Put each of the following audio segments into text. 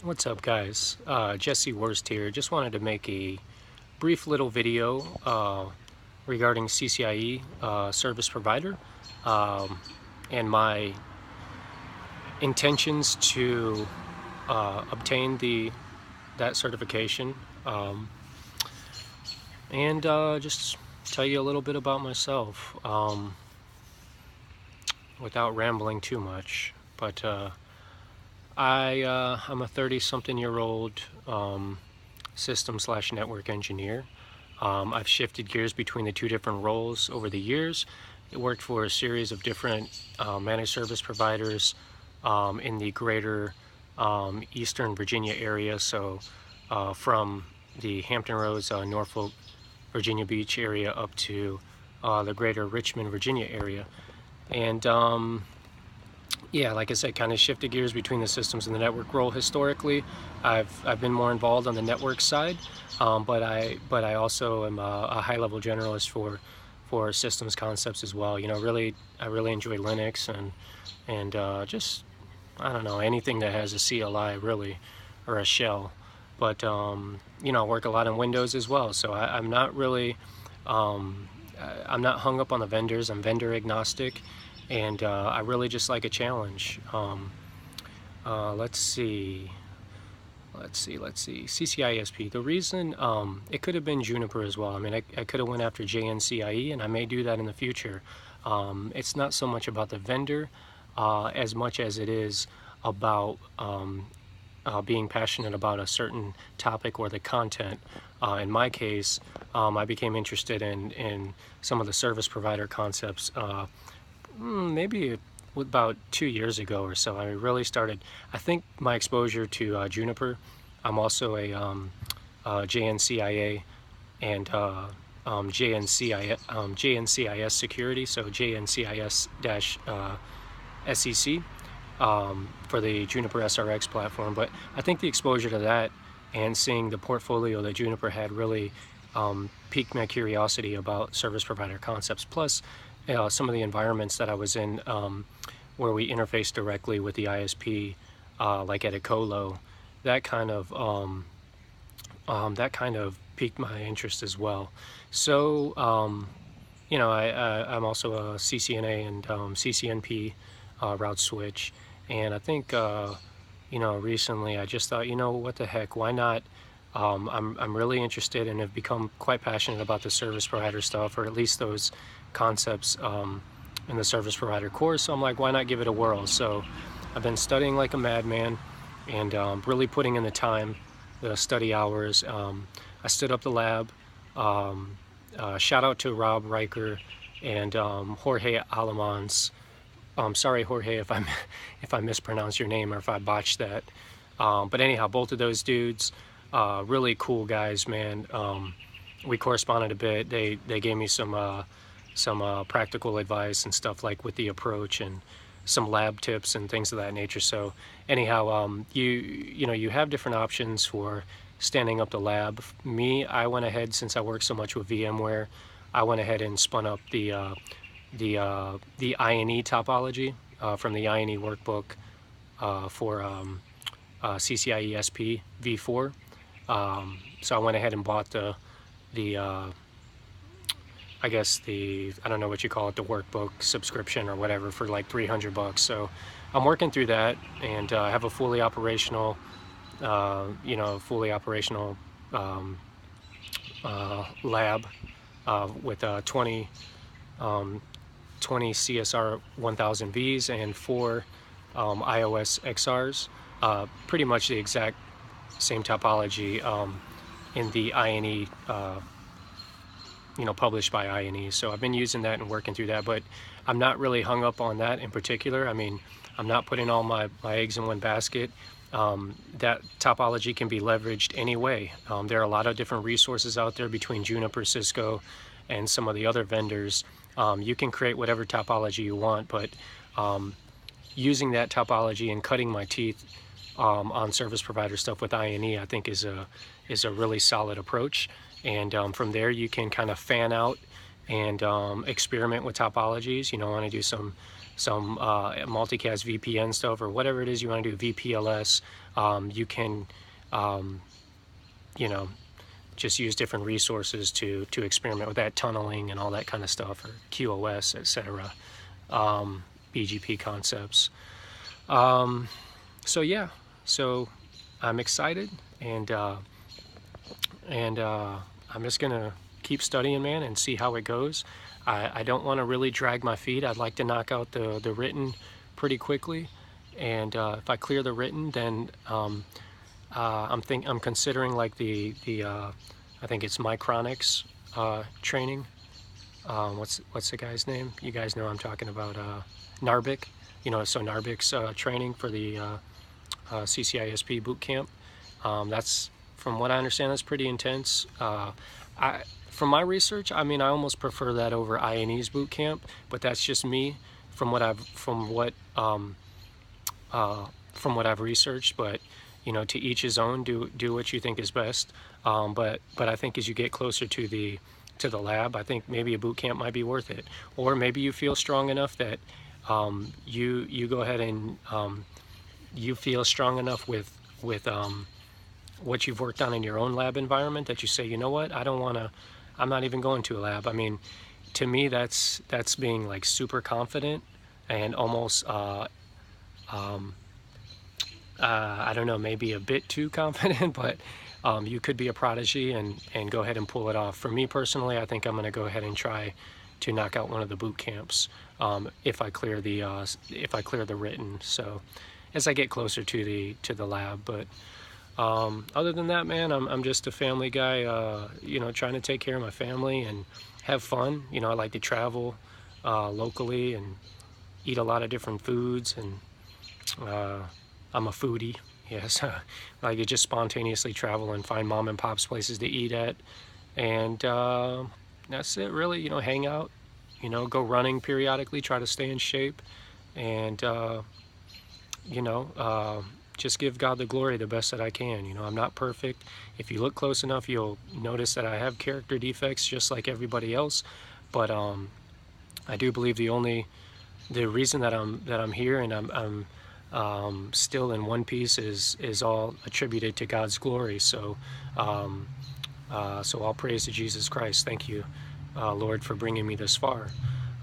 What's up, guys? Jesse Worst here. Just wanted to make a brief little video regarding CCIE service provider and my intentions to obtain that certification, and just tell you a little bit about myself without rambling too much. But I'm a 30-something-year-old system/network engineer. I've shifted gears between the two different roles over the years. I worked for a series of different managed service providers in the greater Eastern Virginia area, so from the Hampton Roads, Norfolk, Virginia Beach area up to the greater Richmond, Virginia area. And yeah, like I said, kind of shifted gears between the systems and the network role. Historically, I've been more involved on the network side, but I also am a high-level generalist for systems concepts as well. You know, I really enjoy Linux and just, I don't know, anything that has a CLI really, or a shell. But you know, I work a lot on Windows as well, so I'm not really I'm not hung up on the vendors. I'm vendor agnostic. And I really just like a challenge. Let's see. CCIE-SP. The reason, it could have been Juniper as well. I mean, I could have went after JNCIE, and I may do that in the future. It's not so much about the vendor as much as it is about being passionate about a certain topic or the content. In my case, I became interested in some of the service provider concepts maybe about 2 years ago or so. I really started, I think my exposure to Juniper. I'm also a JNCIA and JNCIS security, so JNCIS-SEC for the Juniper SRX platform. But I think the exposure to that and seeing the portfolio that Juniper had really piqued my curiosity about service provider concepts. Plus, some of the environments that I was in where we interface directly with the ISP, like at a colo, that kind of piqued my interest as well. So you know, I'm also a CCNA and CCNP route switch, and I think you know, recently I just thought, you know, what the heck, why not? I'm really interested and have become quite passionate about the service provider stuff, or at least those concepts in the service provider course. So I'm like, why not give it a whirl? So I've been studying like a madman and really putting in the time, the study hours. I stood up the lab. Shout out to Rob Riker and Jorge Alemans. Sorry, Jorge, if I mispronounce your name or if I botched that. But anyhow, both of those dudes, really cool guys, man. We corresponded a bit. They gave me some practical advice and stuff, like with the approach and some lab tips and things of that nature. So anyhow, you know, you have different options for standing up the lab. Me, I went ahead, since I work so much with VMware, I went ahead and spun up the INE topology from the INE workbook for CCIE-SP v4. So I went ahead and bought I guess I don't know what you call it, the workbook subscription or whatever, for like $300. So I'm working through that, and I have a fully operational, you know, lab with 20 CSR 1000 Vs and 4 iOS XRs, pretty much the exact same topology in the INE, you know, published by INE. So I've been using that and working through that, but I'm not really hung up on that in particular. I mean, I'm not putting all my eggs in one basket. That topology can be leveraged anyway. There are a lot of different resources out there between Juniper, Cisco, and some of the other vendors. You can create whatever topology you want, but using that topology and cutting my teeth on service provider stuff with INE, I think is a really solid approach. And from there, you can kind of fan out and experiment with topologies. You know, I want to do some some multicast VPN stuff or whatever it is you want to do, VPLS. You can, you know, just use different resources to experiment with that, tunneling and all that kind of stuff, or QoS, etc. BGP concepts. So yeah, so I'm excited, and I'm just gonna keep studying, man, and see how it goes. I don't want to really drag my feet. I'd like to knock out the written pretty quickly, and if I clear the written, then I'm considering like the I think it's Micronics training. What's the guy's name? You guys know I'm talking about, Narvik. You know, so Narvik's training for the CCIE-SP boot camp. That's, from what I understand, that's pretty intense. From my research, I mean, I almost prefer that over INE's boot camp, but that's just me from what I've researched. But you know, to each his own. Do what you think is best. But I think as you get closer to the lab, I think maybe a boot camp might be worth it, or maybe you feel strong enough that you go ahead and you feel strong enough with what you've worked on in your own lab environment that you say, you know what, I'm not even going to a lab. I mean, to me, that's being like super confident and almost I don't know, maybe a bit too confident, but you could be a prodigy and go ahead and pull it off. For me personally, I think I'm going to go ahead and try to knock out one of the boot camps if I clear the written. So as I get closer to the lab, but other than that, man, I'm just a family guy. You know, trying to take care of my family and have fun. You know, I like to travel locally and eat a lot of different foods, and I'm a foodie. Yes, I like to just spontaneously travel and find mom and pop's places to eat at, and that's it really. You know, hang out, you know, go running periodically, try to stay in shape, and you know, just give God the glory the best that I can. You know, I'm not perfect. If you look close enough, you'll notice that I have character defects just like everybody else, but I do believe the reason that I'm here and I'm still in one piece is all attributed to God's glory. So so all praise to Jesus Christ. Thank you, Lord, for bringing me this far.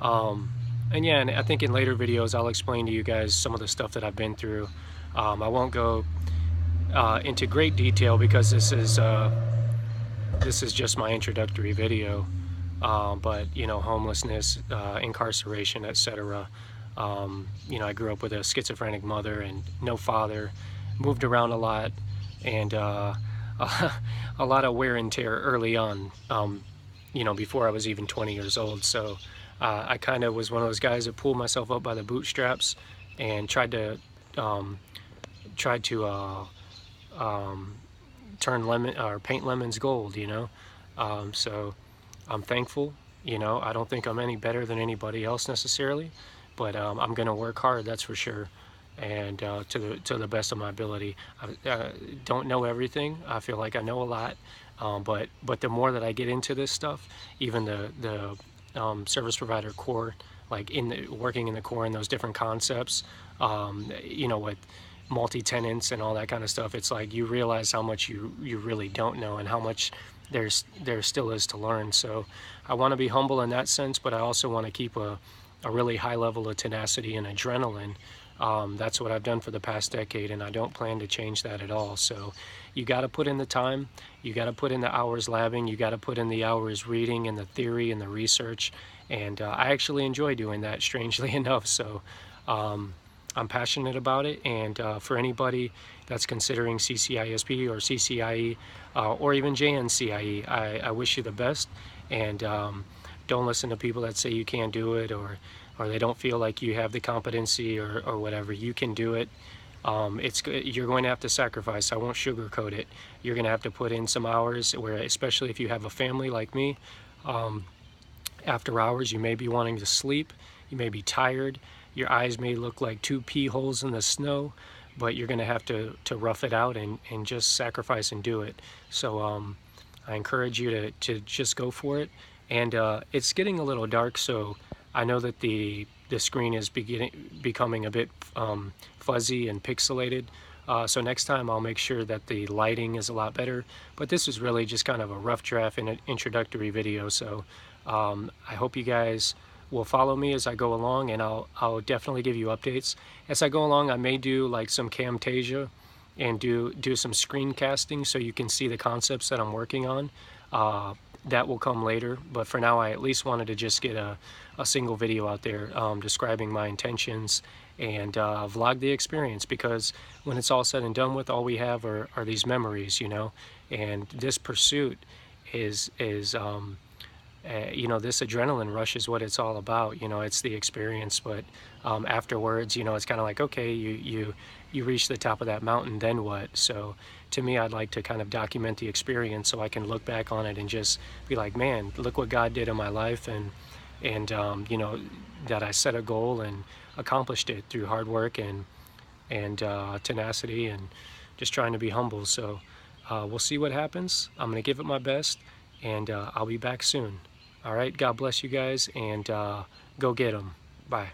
And yeah, and I think in later videos I'll explain to you guys some of the stuff that I've been through. I won't go into great detail because this is just my introductory video. But you know, homelessness, incarceration, etc. You know, I grew up with a schizophrenic mother and no father, moved around a lot, and a lot of wear and tear early on, you know, before I was even 20 years old. So I kind of was one of those guys that pulled myself up by the bootstraps and tried to paint lemons gold, you know. So I'm thankful. You know, I don't think I'm any better than anybody else necessarily, but I'm going to work hard, that's for sure, and to the best of my ability. I don't know everything. I feel like I know a lot, but the more that I get into this stuff, even the service provider core, like working in the core and those different concepts, you know, with multi-tenants and all that kind of stuff, it's like you realize how much you really don't know and how much there still is to learn. So I want to be humble in that sense, but I also want to keep a really high level of tenacity and adrenaline. That's what I've done for the past decade, and I don't plan to change that at all. So you got to put in the time, you got to put in the hours labbing, you got to put in the hours reading and the theory and the research, and I actually enjoy doing that, strangely enough. So I'm passionate about it, and for anybody that's considering CCIE-SP or CCIE or even JNCIE, I wish you the best, and don't listen to people that say you can't do it, or they don't feel like you have the competency or whatever. You can do it. You're going to have to sacrifice. I won't sugarcoat it. You're going to have to put in some hours, where, especially if you have a family like me, after hours you may be wanting to sleep, you may be tired, your eyes may look like two pea holes in the snow, but you're going to have to rough it out and just sacrifice and do it. So I encourage you to just go for it. And it's getting a little dark, so I know that the the screen is becoming a bit fuzzy and pixelated. So next time I'll make sure that the lighting is a lot better. But this is really just kind of a rough draft and an introductory video. So I hope you guys will follow me as I go along, and I'll definitely give you updates. As I go along, I may do like some Camtasia and do some screencasting so you can see the concepts that I'm working on. That will come later, but for now I at least wanted to just get a single video out there describing my intentions and vlog the experience, because when it's all said and done with, all we have are these memories, you know. And this pursuit is you know, this adrenaline rush is what it's all about. You know, it's the experience, but afterwards, you know, it's kind of like, okay, you reach the top of that mountain, then what? So to me, I'd like to kind of document the experience so I can look back on it and just be like, man, look what God did in my life, and you know, that I set a goal and accomplished it through hard work and tenacity and just trying to be humble. So we'll see what happens. I'm gonna give it my best, and I'll be back soon. All right, God bless you guys, and go get 'em. Bye.